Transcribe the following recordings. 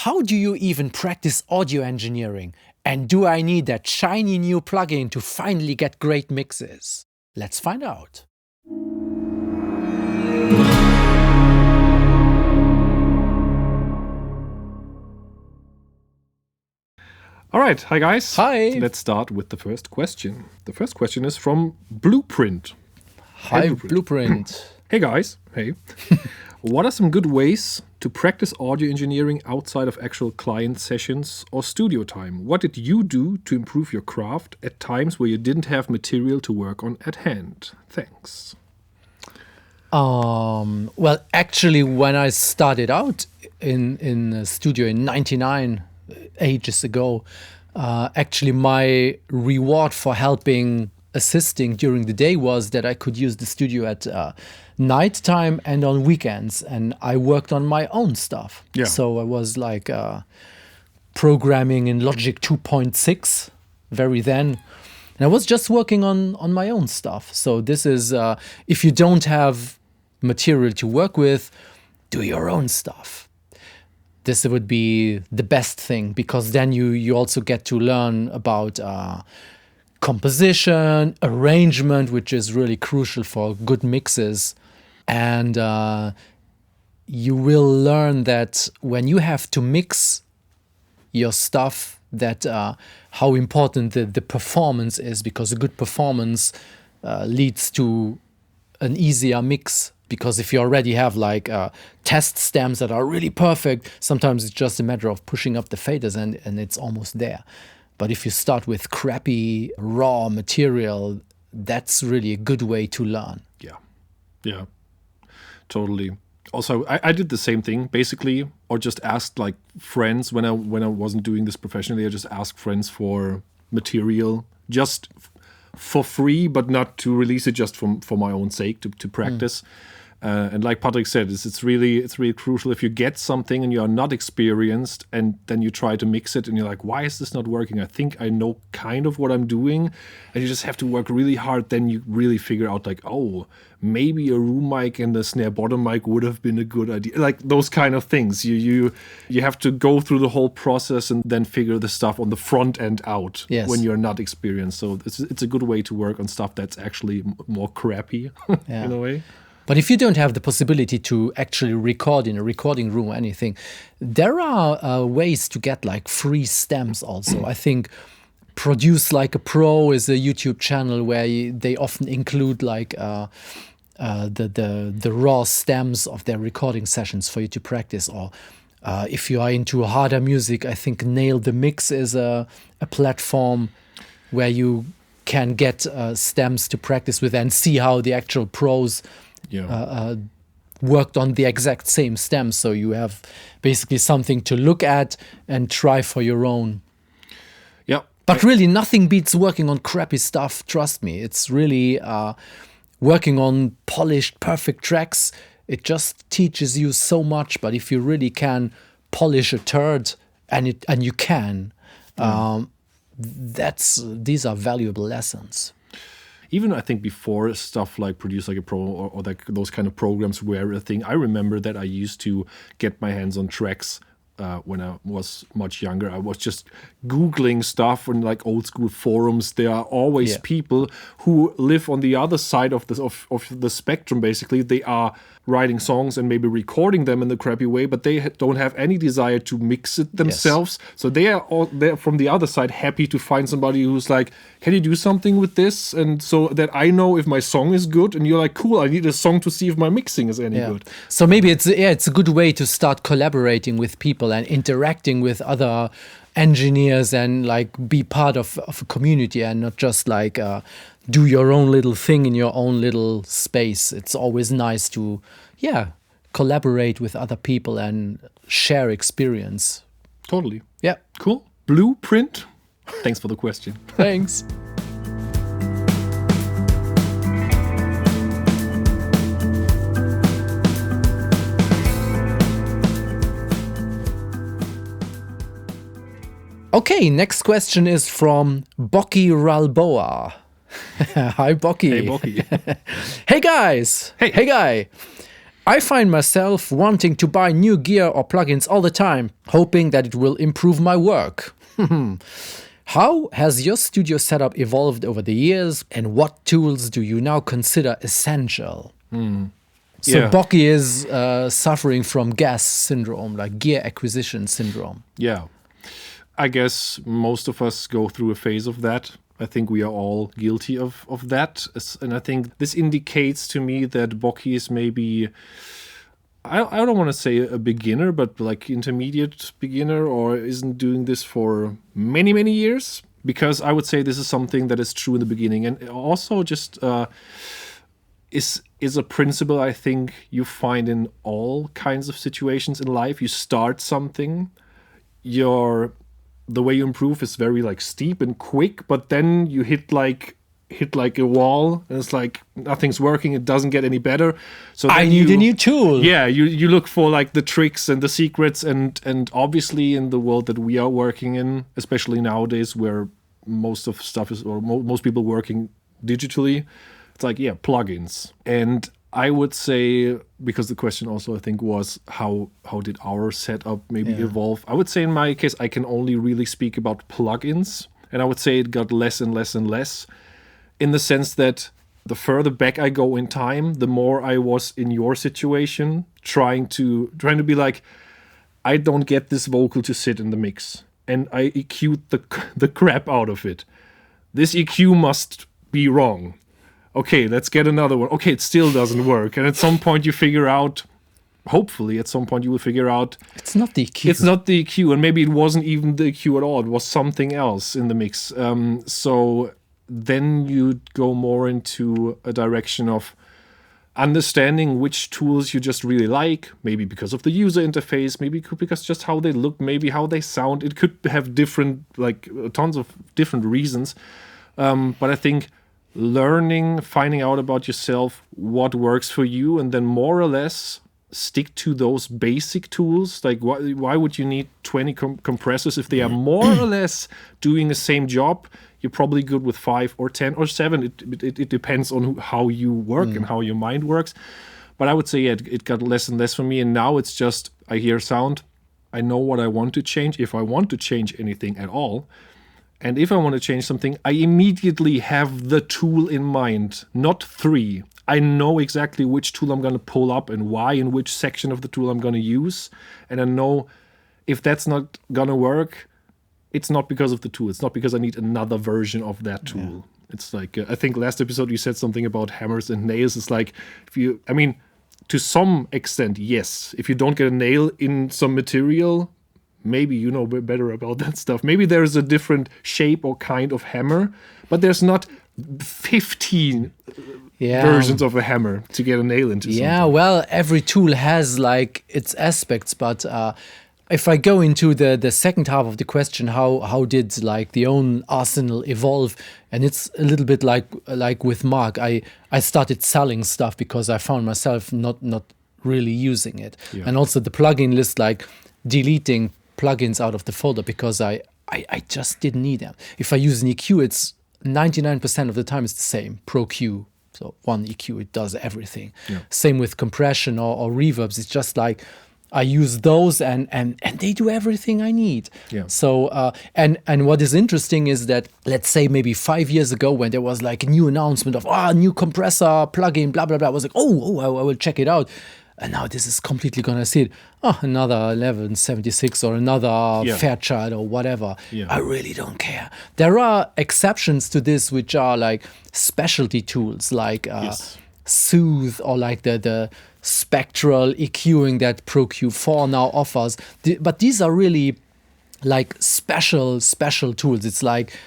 how do you even practice audio engineering? And do I need that shiny new plugin to finally get great mixes? Let's find out. All right. Hi, guys. Hi. Let's start with the first question. The first question is from Blueprint. Hi, Blueprint. Hey, guys. Hey. What are some good ways to practice audio engineering outside of actual client sessions or studio time? What did you do to improve your craft at times where you didn't have material to work on at hand? Thanks. Well, actually, when I started out in the studio in 99, ages ago, actually my reward for assisting during the day was that I could use the studio at nighttime and on weekends, and I worked on my own stuff. Yeah. So I was like programming in Logic 2.6 very then, and I was just working on my own stuff. So this is if you don't have material to work with, do your own stuff. This would be the best thing, because then you also get to learn about composition, arrangement, which is really crucial for good mixes. And you will learn that when you have to mix your stuff, that how important the performance is, because a good performance leads to an easier mix. Because if you already have like test stems that are really perfect, sometimes it's just a matter of pushing up the faders and it's almost there. But if you start with crappy raw material, that's really a good way to learn. Yeah, totally. Also, I did the same thing basically, or just asked like friends when I wasn't doing this professionally. I just asked friends for material, just for free, but not to release it, just for my own sake, to practice. And like Patrick said, it's really crucial if you get something and you are not experienced, and then you try to mix it and you're like, why is this not working? I think I know kind of what I'm doing, and you just have to work really hard. Then you really figure out like, oh, maybe a room mic and a snare bottom mic would have been a good idea. Like those kind of things. You have to go through the whole process and then figure the stuff on the front end out. Yes. When you're not experienced. So it's a good way to work on stuff that's actually more crappy in a way. But if you don't have the possibility to actually record in a recording room or anything, there are ways to get like free stems also. I think Produce Like a Pro is a YouTube channel where they often include like the raw stems of their recording sessions for you to practice. Or if you are into harder music, I think Nail the Mix is a platform where you can get stems to practice with and see how the actual pros worked on the exact same stems. So you have basically something to look at and try for your own. Yeah. But really nothing beats working on crappy stuff, trust me. It's really working on polished, perfect tracks. It just teaches you so much. But if you really can polish a turd, and you can, these are valuable lessons. Even I think before stuff like Produce Like a Pro or like those kind of programs were a thing, I remember that I used to get my hands on tracks when I was much younger. I was just Googling stuff on like old school forums. There are always people who live on the other side of the spectrum. Basically, they are writing songs and maybe recording them in the crappy way, but they don't have any desire to mix it themselves. Yes. So they're from the other side happy to find somebody who's like, can you do something with this? And so that I know if my song is good, and you're like, cool, I need a song to see if my mixing is any good. So maybe it's a good way to start collaborating with people and interacting with other engineers and like be part of a community and not just like do your own little thing in your own little space. It's always nice to collaborate with other people and share experience. Totally. Yeah. Cool. Blueprint. Thanks for the question. Thanks. Okay, next question is from Bocky Ralboa. Hi, Bocky. Hey, Bocky. Hey, guys. Hey. Hey, guy. I find myself wanting to buy new gear or plugins all the time, hoping that it will improve my work. How has your studio setup evolved over the years, and what tools do you now consider essential? So Yeah. Bocky is suffering from GAS syndrome, like gear acquisition syndrome. Yeah. I guess most of us go through a phase of that. I think we are all guilty of that. And I think this indicates to me that Bocky is maybe, I don't want to say a beginner, but like intermediate beginner, or isn't doing this for many, many years. Because I would say this is something that is true in the beginning. And also just is a principle I think you find in all kinds of situations in life. You start something, the way you improve is very like steep and quick, but then you hit like a wall, and it's like nothing's working. It doesn't get any better. So I need a new tool. Yeah, you look for like the tricks and the secrets, and obviously in the world that we are working in, especially nowadays where most of stuff is, or most people working digitally, it's like, yeah, plugins. And I would say, because the question also I think was how did our setup maybe evolve? I would say in my case I can only really speak about plugins, and I would say it got less and less and less, in the sense that the further back I go in time, the more I was in your situation, trying to be like, I don't get this vocal to sit in the mix, and I EQ'd the crap out of it. This EQ must be wrong. Okay, let's get another one. Okay, it still doesn't work. And at some point you figure out, hopefully at some point you will figure out, It's not the EQ. it's not the EQ, and maybe it wasn't even the EQ at all. It was something else in the mix. So then you go more into a direction of understanding which tools you just really like, maybe because of the user interface, maybe because just how they look, maybe how they sound. It could have different, like tons of different reasons. But I think finding out about yourself, what works for you, and then more or less stick to those basic tools. Like why would you need 20 compressors if they are more or less doing the same job? You're probably good with 5 or 10 or 7. It depends on how you work and how your mind works. But I would say, yeah, it got less and less for me. And now it's just, I hear sound. I know what I want to change, if I want to change anything at all. And if I want to change something, I immediately have the tool in mind, not 3. I know exactly which tool I'm going to pull up and why, and which section of the tool I'm going to use. And I know if that's not going to work, it's not because of the tool. It's not because I need another version of that tool. Yeah. It's like, I think last episode you said something about hammers and nails. It's like, to some extent, yes. If you don't get a nail in some material, maybe you know better about that stuff. Maybe there's a different shape or kind of hammer, but there's not 15 versions of a hammer to get a nail into something. Yeah, well, every tool has like its aspects, but if I go into the second half of the question, how did like the own arsenal evolve? And it's a little bit like with Marc. I started selling stuff because I found myself not really using it. Yeah. And also the plugin list, like deleting plugins out of the folder because I just didn't need them. If I use an EQ, it's 99% of the time it's the same. Pro Q. So one EQ, it does everything. Yeah. Same with compression or reverbs. It's just like I use those and they do everything I need. Yeah. So and what is interesting is that, let's say maybe 5 years ago when there was like a new announcement of new compressor plugin, blah blah blah, I was like, I will check it out. And now this is completely gonna see it. Another 1176 or another Fairchild or whatever. Yeah. I really don't care. There are exceptions to this, which are like specialty tools, like Soothe, or like the spectral EQing that Pro Q4 now offers. But these are really like special tools. It's like,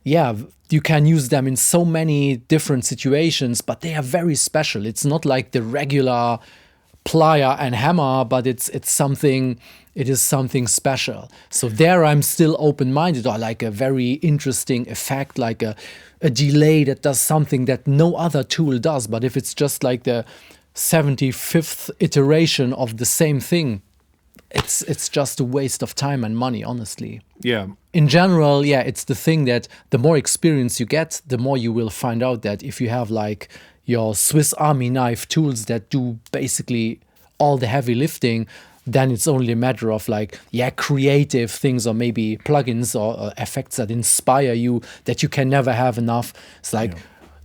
you can use them in so many different situations, but they are very special. It's not like the regular plier and hammer, but it is something special. So there I'm still open-minded, or like a very interesting effect, like a delay that does something that no other tool does. But if it's just like the 75th iteration of the same thing, it's just a waste of time and money, honestly. Yeah. In general, it's the thing that the more experience you get, the more you will find out that if you have like your Swiss Army knife tools that do basically all the heavy lifting, then it's only a matter of creative things, or maybe plugins or effects that inspire you, that you can never have enough. It's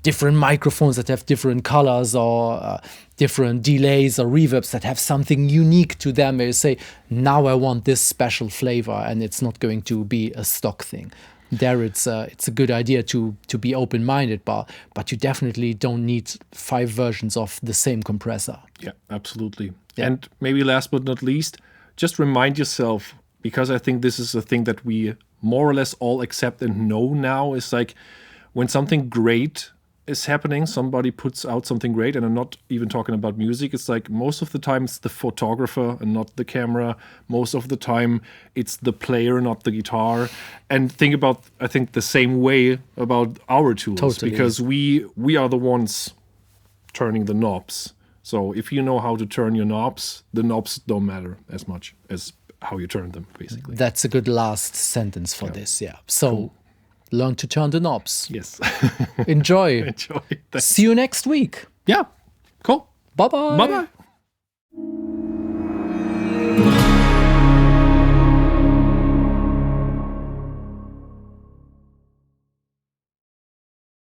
different microphones that have different colors, or different delays or reverbs that have something unique to them, where you say, now I want this special flavor, and it's not going to be a stock thing. There it's a good idea to be open-minded, but you definitely don't need 5 versions of the same compressor. Yeah, absolutely. Yeah. And maybe last but not least, just remind yourself, because I think this is a thing that we more or less all accept and know now, is like when something great is happening, somebody puts out something great, and I'm not even talking about music, it's like most of the time it's the photographer and not the camera. Most of the time it's the player, not the guitar. And think about, I think, the same way about our tools. Totally. Because we are the ones turning the knobs. So if you know how to turn your knobs, the knobs don't matter as much as how you turn them, basically. That's a good last sentence for this, yeah. So Cool. Learn to turn the knobs. Yes. Enjoy. Enjoy. Thanks. See you next week. Yeah. Cool. Bye-bye. Bye-bye.